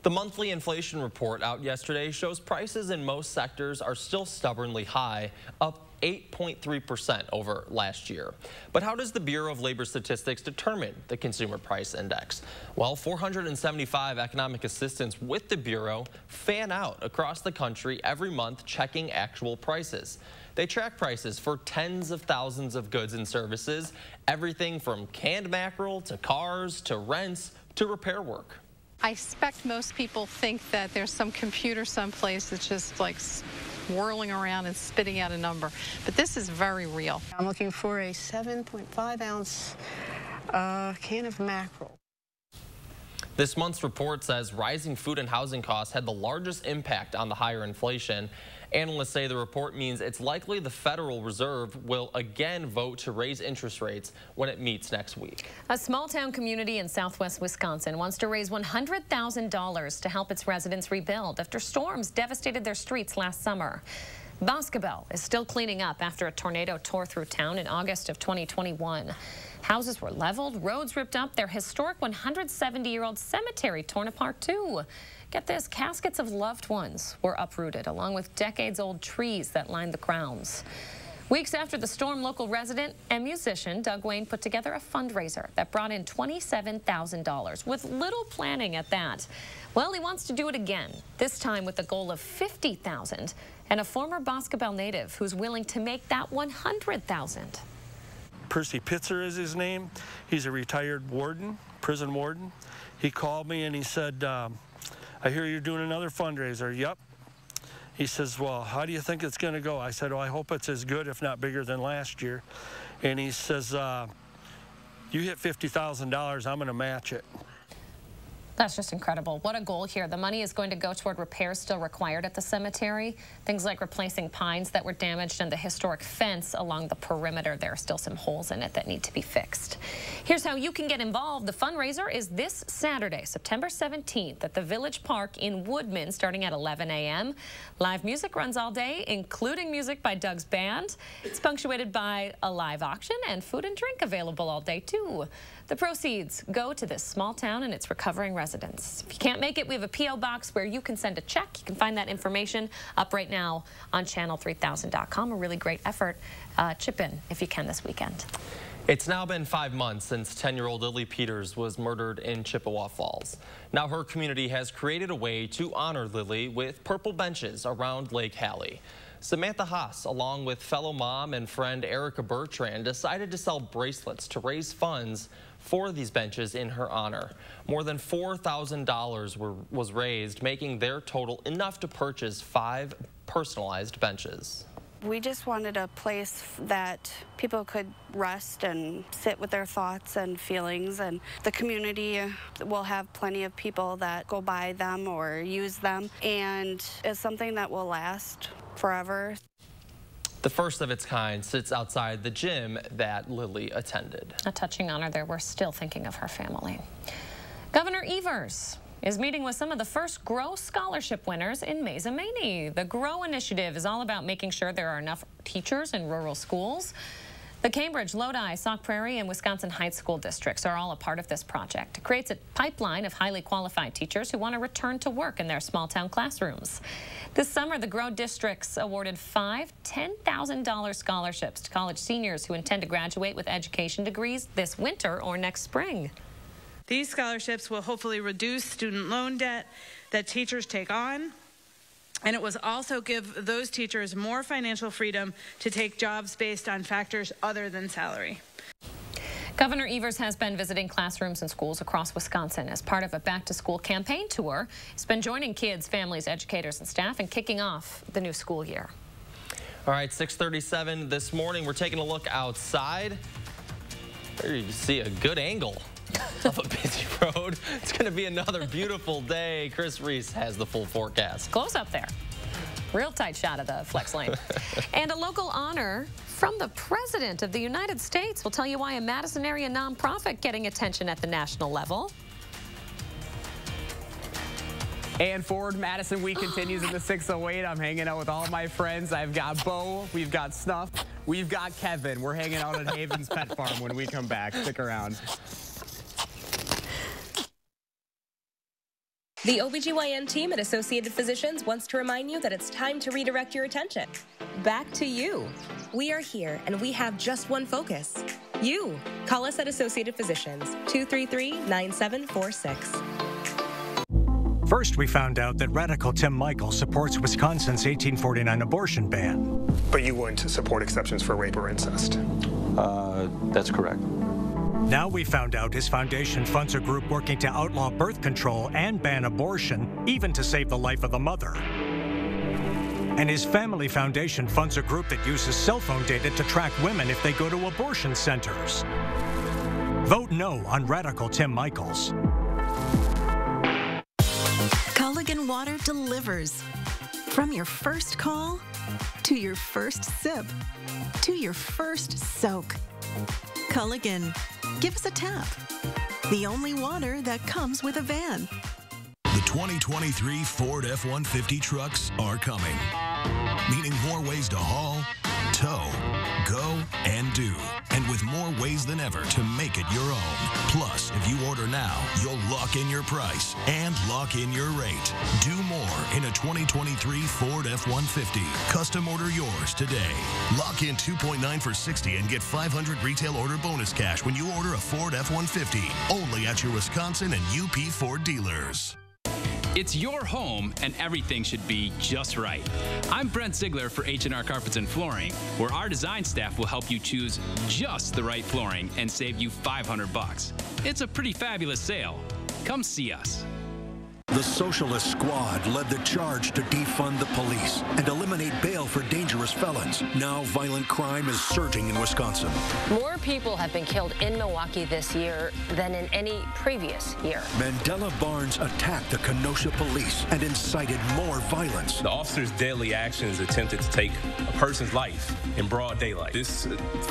The monthly inflation report out yesterday shows prices in most sectors are still stubbornly high, up 8.3% over last year. But how does the Bureau of Labor Statistics determine the Consumer Price Index? Well, 475 economic assistants with the Bureau fan out across the country every month checking actual prices. They track prices for tens of thousands of goods and services, everything from canned mackerel to cars to rents to repair work. I expect most people think that there's some computer someplace that's just like whirling around and spitting out a number, but this is very real. I'm looking for a 7.5 ounce can of mackerel. This month's report says rising food and housing costs had the largest impact on the higher inflation. Analysts say the report means it's likely the Federal Reserve will again vote to raise interest rates when it meets next week. A small-town community in southwest Wisconsin wants to raise $100,000 to help its residents rebuild after storms devastated their streets last summer. Boscobel is still cleaning up after a tornado tore through town in August of 2021. Houses were leveled, roads ripped up, their historic 170-year-old cemetery torn apart too. Get this, caskets of loved ones were uprooted along with decades-old trees that lined the grounds. Weeks after the storm, local resident and musician Doug Wayne put together a fundraiser that brought in $27,000 with little planning at that. Well, he wants to do it again, this time with the goal of $50,000 and a former Boscobel native who's willing to make that $100,000. Percy Pitzer is his name. He's a retired warden, prison warden. He called me and he said, I hear you're doing another fundraiser. Yep. He says, well, how do you think it's going to go? I said, well, I hope it's as good, if not bigger than last year. And he says, you hit $50,000, I'm going to match it. That's just incredible. What a goal here. The money is going to go toward repairs still required at the cemetery. Things like replacing pines that were damaged and the historic fence along the perimeter. There are still some holes in it that need to be fixed. Here's how you can get involved. The fundraiser is this Saturday, September 17th at the Village Park in Woodman starting at 11 a.m. Live music runs all day, including music by Doug's band. It's punctuated by a live auction and food and drink available all day too. The proceeds go to this small town and its recovering residents. If you can't make it, we have a P.O. box where you can send a check. You can find that information up right now on channel3000.com. A really great effort. Chip in if you can this weekend. It's now been 5 months since 10-year-old Lily Peters was murdered in Chippewa Falls. Now her community has created a way to honor Lily with purple benches around Lake Hallie. Samantha Haas, along with fellow mom and friend Erica Bertrand, decided to sell bracelets to raise funds for these benches in her honor. More than $4,000 was raised, making their total enough to purchase 5 personalized benches. We just wanted a place that people could rest and sit with their thoughts and feelings, and the community will have plenty of people that go by them or use them, and it's something that will last forever. The first of its kind sits outside the gym that Lily attended. A touching honor there. We're still thinking of her family. Governor Evers is meeting with some of the first GROW scholarship winners in Mazomanie. The GROW initiative is all about making sure there are enough teachers in rural schools. The Cambridge, Lodi, Sauk Prairie, and Wisconsin Heights school districts are all a part of this project. It creates a pipeline of highly qualified teachers who want to return to work in their small-town classrooms. This summer, the GROW districts awarded 5 $10,000 scholarships to college seniors who intend to graduate with education degrees this winter or next spring. These scholarships will hopefully reduce student loan debt that teachers take on, and it will also give those teachers more financial freedom to take jobs based on factors other than salary. Governor Evers has been visiting classrooms and schools across Wisconsin as part of a back-to-school campaign tour. He's been joining kids, families, educators, and staff and kicking off the new school year. All right, 6:37 this morning. We're taking a look outside. There you see a good angle of a busy road. It's going to be another beautiful day. Chris Reese has the full forecast. Close up there. Real tight shot of the flex lane. And a local honor from the President of the United States. We'll tell you why a Madison area nonprofit getting attention at the national level. And Forward Madison Week continues in the 608. I'm hanging out with all my friends. I've got Bo, we've got Snuff, we've got Kevin. We're hanging out at Haven's Pet Farm when we come back. Stick around. The OBGYN team at Associated Physicians wants to remind you that it's time to redirect your attention back to you. We are here and we have just one focus. You. Call us at Associated Physicians, 233-9746. First, we found out that radical Tim Michael supports Wisconsin's 1849 abortion ban. But you wouldn't support exceptions for rape or incest? That's correct. Now we found out his foundation funds a group working to outlaw birth control and ban abortion, even to save the life of the mother. And his family foundation funds a group that uses cell phone data to track women if they go to abortion centers. Vote no on radical Tim Michaels. Culligan Water delivers. From your first call, to your first sip, to your first soak. Culligan, give us a tap. The only water that comes with a van. The 2023 Ford F-150 trucks are coming, meaning more ways to haul, tow, go, and do, and with more ways than ever to make it your own. Plus, if you order now, you'll lock in your price and lock in your rate. Do more in a 2023 Ford F-150. Custom order yours today. Lock in 2.9 for $60 and get $500 retail order bonus cash when you order a Ford F-150. Only at your Wisconsin and UP Ford dealers. It's your home, and everything should be just right. I'm Brent Ziegler for H&R Carpets and Flooring, where our design staff will help you choose just the right flooring and save you $500. It's a pretty fabulous sale. Come see us. The Socialist Squad led the charge to defund the police and eliminate bail for dangerous felons. Now violent crime is surging in Wisconsin. More people have been killed in Milwaukee this year than in any previous year. Mandela Barnes attacked the Kenosha police and incited more violence. The officer's deadly actions attempted to take a person's life in broad daylight. This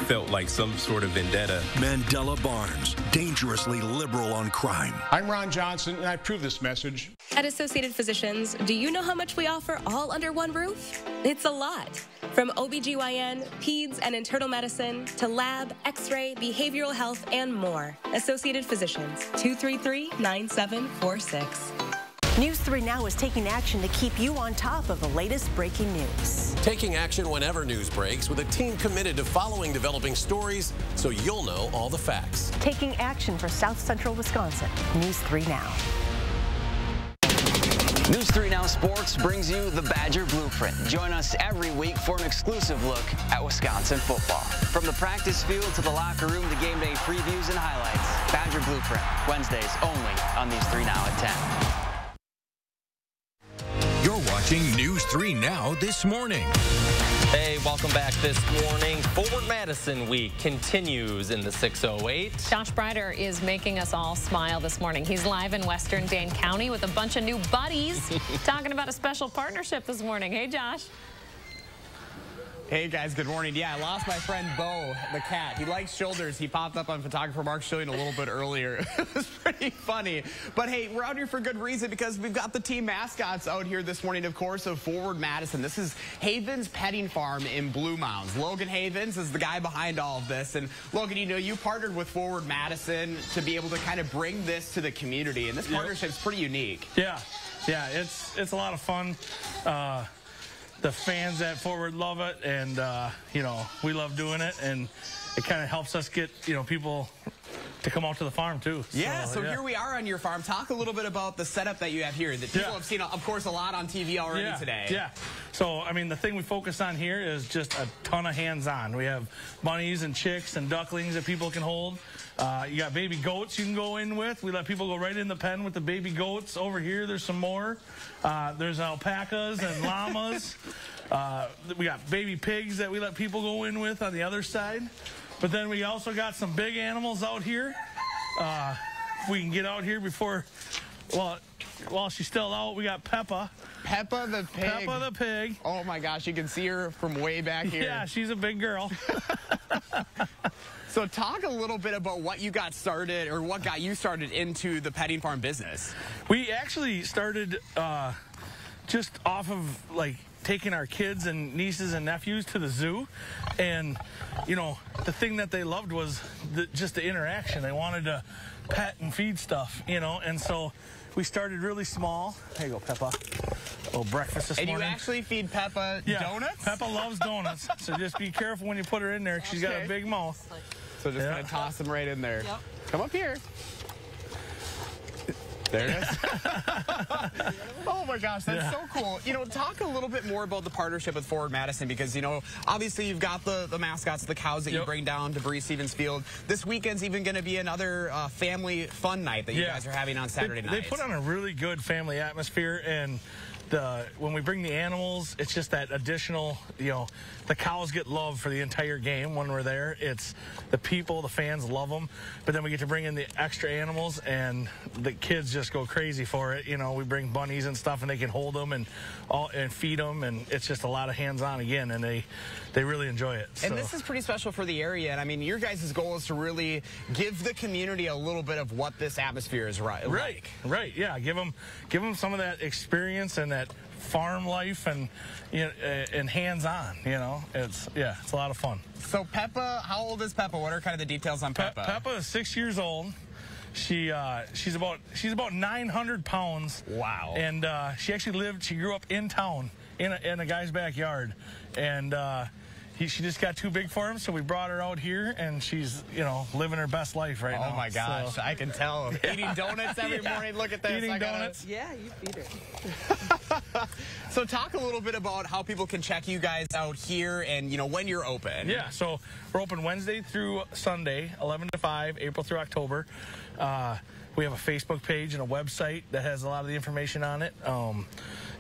felt like some sort of vendetta. Mandela Barnes, dangerously liberal on crime. I'm Ron Johnson, and I approve this message. At Associated Physicians, do you know how much we offer all under one roof? It's a lot. From OBGYN, peds, and internal medicine to lab, x-ray, behavioral health, and more. Associated Physicians, 233-9746. News 3 Now is taking action to keep you on top of the latest breaking news. Taking action whenever news breaks with a team committed to following developing stories so you'll know all the facts. Taking action for South Central Wisconsin. News 3 Now. News 3 Now Sports brings you the Badger Blueprint. Join us every week for an exclusive look at Wisconsin football. From the practice field to the locker room to game day previews and highlights. Badger Blueprint, Wednesdays only on News 3 Now at 10. You're watching News 3 Now this morning. Hey, welcome back this morning. Forward Madison Week continues in the 608. Josh Breider is making us all smile this morning. He's live in Western Dane County with a bunch of new buddies talking about a special partnership this morning. Hey, Josh. Hey guys, good morning. Yeah, I lost my friend Bo, the cat. He likes shoulders. He popped up on photographer Mark Schilling a little bit earlier. It was pretty funny. But hey, we're out here for good reason because we've got the team mascots out here this morning, of course, of Forward Madison. This is Havens Petting Farm in Blue Mounds. Logan Havens is the guy behind all of this. And Logan, you know, you partnered with Forward Madison to be able to kind of bring this to the community. And this partnership's pretty unique. Yeah, it's a lot of fun. The fans at Forward love it, and you know, we love doing it, and it kind of helps us get, you know, people to come out to the farm too. Yeah, so here we are on your farm. Talk a little bit about the setup that you have here that people have seen, of course, a lot on TV already today. Yeah, so I mean, the thing we focus on here is just a ton of hands-on. We have bunnies and chicks and ducklings that people can hold. You got baby goats you can go in with. We let people go right in the pen with the baby goats. Over here, there's some more. There's alpacas and llamas. We got baby pigs that we let people go in with on the other side. But then we also got some big animals out here. We can get out here before, well, while she's still out, we got Peppa. Peppa the pig. Peppa the pig. Oh my gosh, you can see her from way back here. Yeah, she's a big girl. So talk a little bit about what you got started, or what got you started into the petting farm business. We actually started just off of, like, taking our kids and nieces and nephews to the zoo, and you know, the thing that they loved was just the interaction. They wanted to pet and feed stuff, you know, and so we started really small. There you go, Peppa. A little breakfast this morning. And you actually feed Peppa donuts? Peppa loves donuts, so just be careful when you put her in there. She's got a big mouth. So just kind of toss them right in there. Yep. Come up here. There it is. Oh my gosh, that's so cool. You know, talk a little bit more about the partnership with Forward Madison, because, you know, obviously you've got the mascots, the cows that you bring down to Bree Stevens Field. This weekend's even going to be another family fun night that you guys are having on Saturday night. They put on a really good family atmosphere, and when we bring the animals, it's just that additional, you know, the cows get love for the entire game when we're there. It's the people, the fans love them, but then we get to bring in the extra animals, and the kids just go crazy for it. You know, we bring bunnies and stuff, and they can hold them and feed them, and it's just a lot of hands-on again, and they really enjoy it. And this is pretty special for the area, and I mean, your guys' goal is to really give the community a little bit of what this atmosphere is like. Right, yeah, give them some of that experience and that farm life, and you know, and hands-on. You know, it's a lot of fun. So Peppa, how old is Peppa? What are kind of the details on Peppa? Peppa is 6 years old. She's about 900 pounds. Wow. And she grew up in town in a guy's backyard, and she just got too big for him, so we brought her out here, and she's, you know, living her best life right now. Oh my gosh, so. I can tell. Eating donuts every morning. Look at this. Eating donuts. Yeah, you feed her. So talk a little bit about how people can check you guys out here, and, you know, when you're open. Yeah, so we're open Wednesday through Sunday, 11 to 5, April through October. We have a Facebook page and a website that has a lot of the information on it.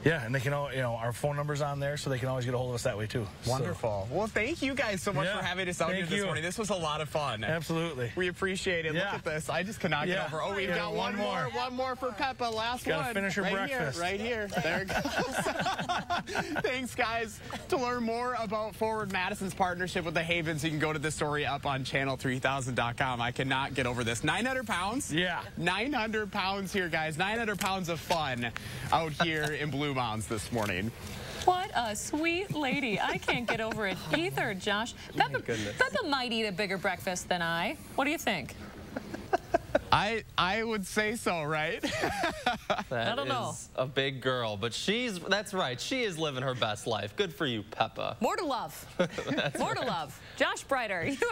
Yeah, and they can all, you know, our phone number's on there, so they can always get a hold of us that way too. Wonderful. So. Well, thank you guys so much for having us out here this morning. This was a lot of fun. Absolutely. We appreciate it. Look at this. I just cannot get over. Oh, we've got one more. One more for Peppa. Last one. Gotta finish her breakfast. Right here. There it goes. Thanks, guys. To learn more about Forward Madison's partnership with the Havens, you can go to the story up on channel3000.com. I cannot get over this. 900 pounds? Yeah. 900 pounds here, guys. 900 pounds of fun out here in Blue Mounds this morning. What a sweet lady. I can't get over it either, Josh. Peppa might eat a bigger breakfast than I. What do you think? I would say so, right? I don't know. A big girl, but that's right. She is living her best life. Good for you, Peppa. More to love. More to love. Josh Breiter, you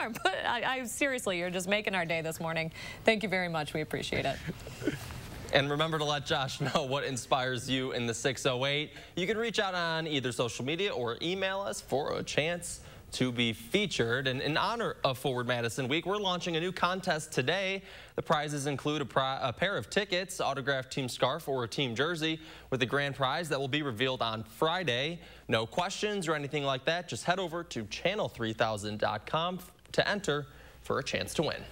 are seriously, you're just making our day this morning. Thank you very much. We appreciate it. And remember to let Josh know what inspires you in the 608. You can reach out on either social media or email us for a chance to be featured. And in honor of Forward Madison Week, we're launching a new contest today. The prizes include a pair of tickets, autographed team scarf, or a team jersey, with the grand prize that will be revealed on Friday. No questions or anything like that. Just head over to channel3000.com to enter for a chance to win.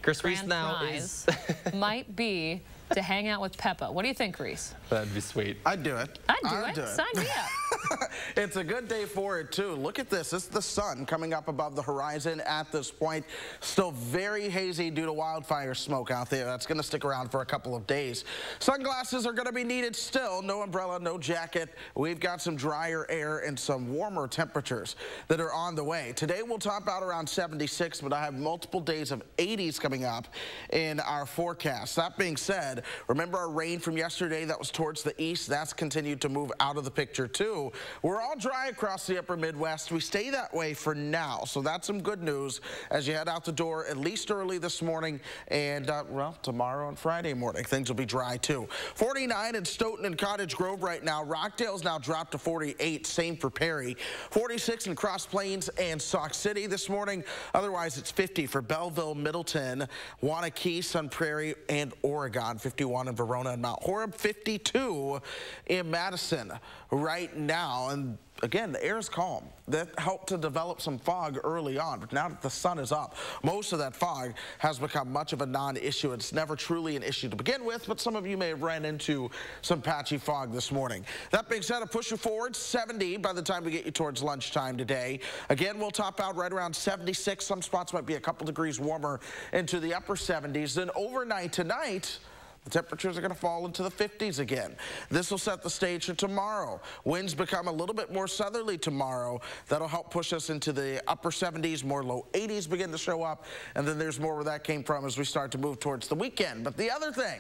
Chris Reese now is might be to hang out with Peppa. What do you think, Reese? That'd be sweet. I'd do it. I'd do it. Sign me up. It's a good day for it, too. Look at this. It's the sun coming up above the horizon at this point. Still very hazy due to wildfire smoke out there. That's going to stick around for a couple of days. Sunglasses are going to be needed still. No umbrella, no jacket. We've got some drier air and some warmer temperatures that are on the way. Today we'll top out around 76, but I have multiple days of 80s coming up in our forecast. That being said, remember our rain from yesterday that was towards the east? That's continued to move out of the picture, too. We're all dry across the upper Midwest. We stay that way for now, so that's some good news as you head out the door, at least early this morning, and, well, tomorrow and Friday morning. Things will be dry, too. 49 in Stoughton and Cottage Grove right now. Rockdale's now dropped to 48. Same for Perry. 46 in Cross Plains and Sauk City this morning. Otherwise, it's 50 for Belleville, Middleton, Wanakee, Sun Prairie, and Oregon. 51 in Verona and Mount Horeb. 52 in Madison right now. And again, the air is calm. That helped to develop some fog early on, but now that the sun is up, most of that fog has become much of a non-issue. It's never truly an issue to begin with, but some of you may have ran into some patchy fog this morning. That being said, I'll push you forward 70 by the time we get you towards lunchtime today. Again, we'll top out right around 76. Some spots might be a couple degrees warmer into the upper 70s. Then overnight tonight, The temperatures are going to fall into the 50s again. This will set the stage for tomorrow. Winds become a little bit more southerly tomorrow. That'll help push us into the upper 70s, more low 80s begin to show up, and then there's more where that came from as we start to move towards the weekend. But the other thing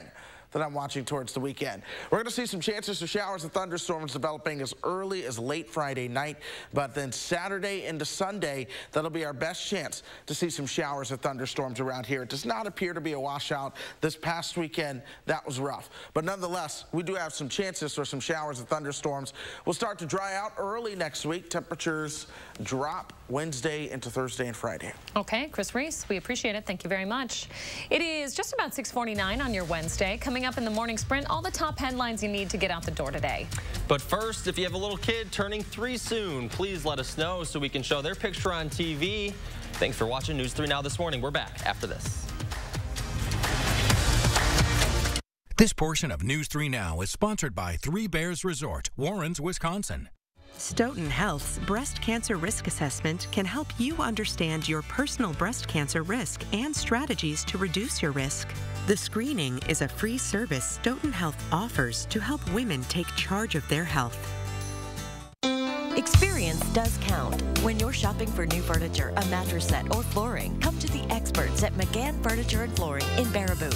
that I'm watching towards the weekend, we're going to see some chances of showers and thunderstorms developing as early as late Friday night, but then Saturday into Sunday, that'll be our best chance to see some showers and thunderstorms around here. It does not appear to be a washout. This past weekend, that was rough. But nonetheless, we do have some chances for some showers and thunderstorms. We'll start to dry out early next week. Temperatures drop Wednesday into Thursday and Friday. Okay, Chris Reese, we appreciate it. Thank you very much. It is just about 6:49 on your Wednesday. Coming up in the morning sprint, all the top headlines you need to get out the door today. But first, if you have a little kid turning 3 soon, please let us know so we can show their picture on TV. Thanks for watching News 3 Now this morning. We're back after this. This portion of News 3 Now is sponsored by Three Bears Resort, Warrens, Wisconsin. Stoughton Health's Breast Cancer Risk Assessment can help you understand your personal breast cancer risk and strategies to reduce your risk. The screening is a free service Stoughton Health offers to help women take charge of their health. Experience does count. When you're shopping for new furniture, a mattress set, or flooring, come to the experts at McGann Furniture and Flooring in Baraboo.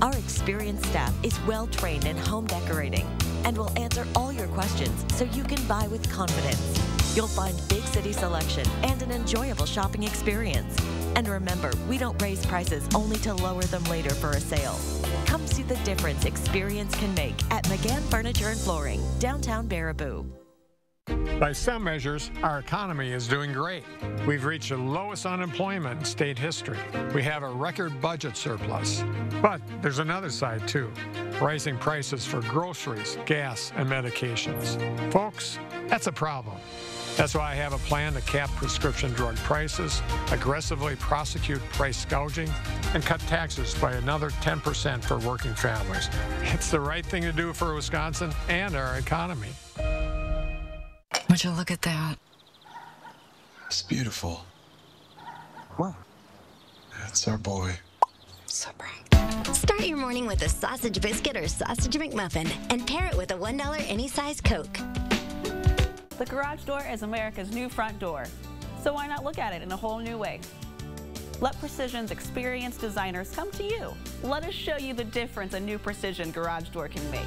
Our experienced staff is well trained in home decorating and will answer all your questions so you can buy with confidence. You'll find big city selection and an enjoyable shopping experience. And remember, we don't raise prices only to lower them later for a sale. Come see the difference experience can make at McGann Furniture and Flooring, downtown Baraboo. By some measures, our economy is doing great. We've reached the lowest unemployment in state history. We have a record budget surplus. But there's another side, too. Rising prices for groceries, gas, and medications. Folks, that's a problem. That's why I have a plan to cap prescription drug prices, aggressively prosecute price gouging, and cut taxes by another 10% for working families. It's the right thing to do for Wisconsin and our economy. Would you look at that? It's beautiful. Wow. That's our boy. So bright. Start your morning with a sausage biscuit or sausage McMuffin and pair it with a $1 any size Coke. The garage door is America's new front door, so why not look at it in a whole new way? Let Precision's experienced designers come to you. Let us show you the difference a new Precision garage door can make.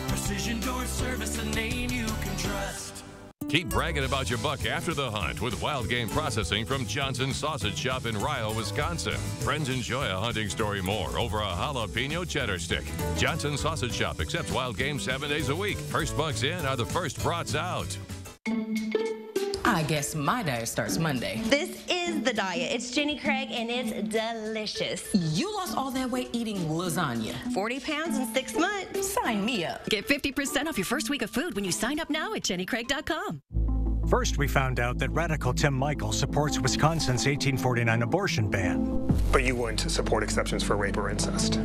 Precision Door Service, a name you can trust. Keep bragging about your buck after the hunt with wild game processing from Johnson's Sausage Shop in Ryle, Wisconsin. Friends enjoy a hunting story more over a jalapeno cheddar stick. Johnson's Sausage Shop accepts wild game 7 days a week. First bucks in are the first brats out. I guess my diet starts Monday. This is the diet. It's Jenny Craig, and it's delicious. You lost all that weight eating lasagna. 40 pounds in 6 months. Sign me up. Get 50% off your first week of food when you sign up now at jennycraig.com. First, we found out that Radical Tim Michael supports Wisconsin's 1849 abortion ban. But you wouldn't support exceptions for rape or incest?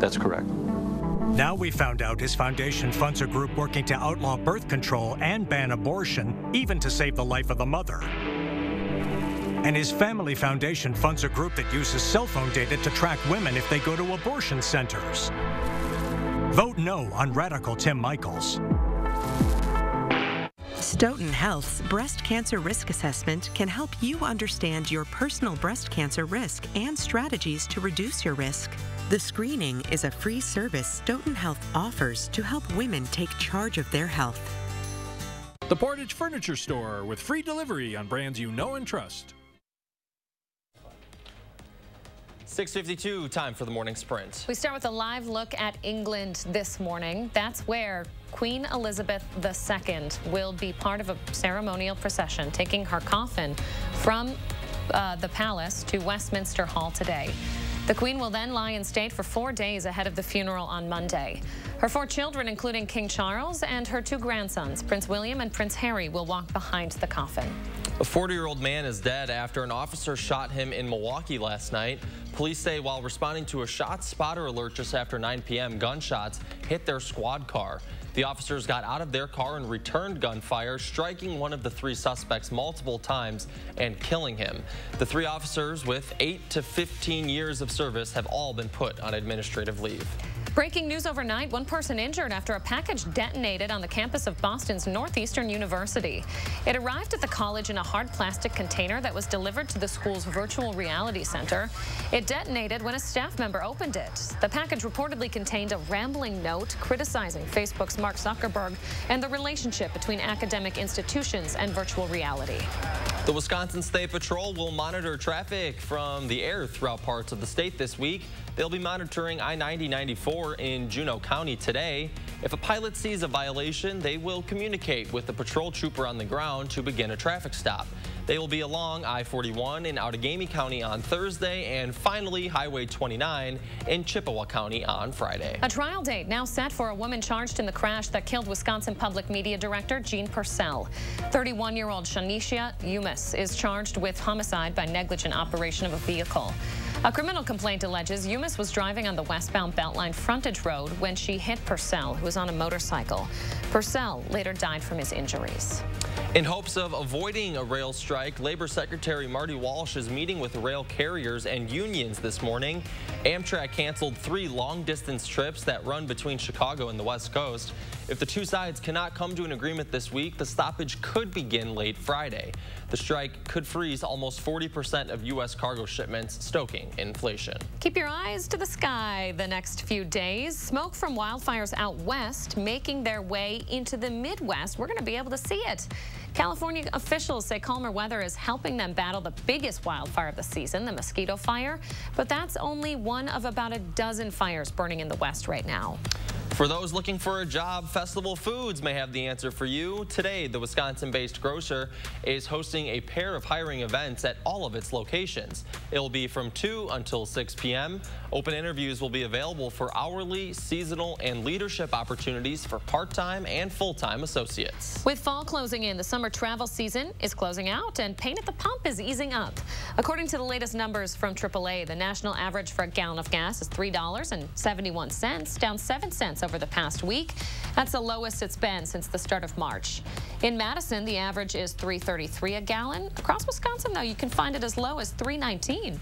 That's correct. Now we found out his foundation funds a group working to outlaw birth control and ban abortion, even to save the life of the mother. And his family foundation funds a group that uses cell phone data to track women if they go to abortion centers. Vote no on Radical Tim Michaels. Stoughton Health's Breast Cancer Risk Assessment can help you understand your personal breast cancer risk and strategies to reduce your risk. The screening is a free service Stoughton Health offers to help women take charge of their health. The Portage Furniture Store with free delivery on brands you know and trust. 6:52, time for the morning sprint. We start with a live look at England this morning. That's where Queen Elizabeth II will be part of a ceremonial procession, taking her coffin from the palace to Westminster Hall today. The Queen will then lie in state for 4 days ahead of the funeral on Monday. Her 4 children, including King Charles and her 2 grandsons, Prince William and Prince Harry, will walk behind the coffin. A 40-year-old man is dead after an officer shot him in Milwaukee last night. Police say while responding to a shot spotter alert just after 9 p.m., gunshots hit their squad car. The officers got out of their car and returned gunfire, striking one of the 3 suspects multiple times and killing him. The 3 officers with 8 to 15 years of service have all been put on administrative leave. Breaking news overnight, 1 person injured after a package detonated on the campus of Boston's Northeastern University. It arrived at the college in a hard plastic container that was delivered to the school's virtual reality center. It detonated when a staff member opened it. The package reportedly contained a rambling note criticizing Facebook's Mark Zuckerberg and the relationship between academic institutions and virtual reality. The Wisconsin State Patrol will monitor traffic from the air throughout parts of the state this week. They'll be monitoring I-90-94 in Juneau County today. If a pilot sees a violation, they will communicate with the patrol trooper on the ground to begin a traffic stop. They will be along I-41 in Outagamie County on Thursday, and finally Highway 29 in Chippewa County on Friday. A trial date now set for a woman charged in the crash that killed Wisconsin Public Media Director Gene Purcell. 31-year-old Shanicia Yumas is charged with homicide by negligent operation of a vehicle. A criminal complaint alleges Yumas was driving on the westbound Beltline frontage road when she hit Purcell, who was on a motorcycle. Purcell later died from his injuries. In hopes of avoiding a rail strike, Labor Secretary Marty Walsh is meeting with rail carriers and unions this morning. Amtrak canceled 3 long-distance trips that run between Chicago and the West Coast. If the 2 sides cannot come to an agreement this week, the stoppage could begin late Friday. The strike could freeze almost 40% of U.S. cargo shipments, stoking inflation. Keep your eyes to the sky the next few days. Smoke from wildfires out west making their way into the Midwest. We're going to be able to see it. California officials say calmer weather is helping them battle the biggest wildfire of the season, the mosquito fire. But that's only one of about a dozen fires burning in the West right now. For those looking for a job, Festival Foods may have the answer for you. Today, the Wisconsin-based grocer is hosting a pair of hiring events at all of its locations. It will be from 2 until 6 p.m. Open interviews will be available for hourly, seasonal, and leadership opportunities for part-time and full-time associates. With fall closing in, the summer travel season is closing out, and pain at the pump is easing up. According to the latest numbers from AAA, the national average for a gallon of gas is $3.71, down 7 cents over the past week. That's the lowest it's been since the start of March. In Madison, the average is $3.33 a gallon. Across Wisconsin, though, you can find it as low as $3.19.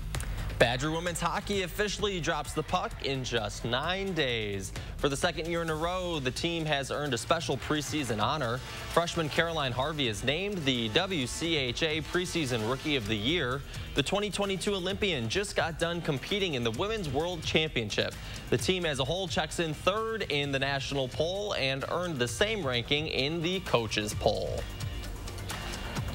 Badger women's hockey officially drops the puck in just 9 days. For the 2nd year in a row, the team has earned a special preseason honor. Freshman Caroline Harvey is named the WCHA Preseason Rookie of the Year. The 2022 Olympian just got done competing in the Women's World Championship. The team as a whole checks in 3rd in the national poll and earned the same ranking in the coaches poll.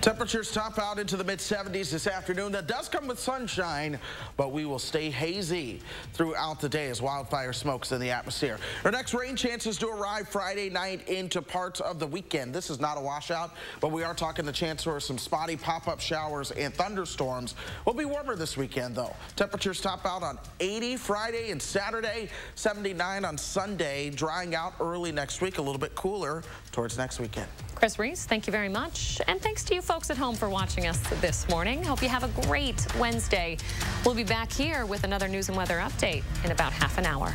Temperatures top out into the mid-70s this afternoon. That does come with sunshine, but we will stay hazy throughout the day as wildfire smoke's in the atmosphere. Our next rain chances to arrive Friday night into parts of the weekend. This is not a washout, but we are talking the chance for some spotty pop-up showers and thunderstorms. Will be warmer this weekend, though. Temperatures top out on 80 Friday and Saturday, 79 on Sunday, drying out early next week, a little bit cooler towards next weekend. Chris Reese, thank you very much. And thanks to you folks at home for watching us this morning. Hope you have a great Wednesday. We'll be back here with another news and weather update in about half an hour.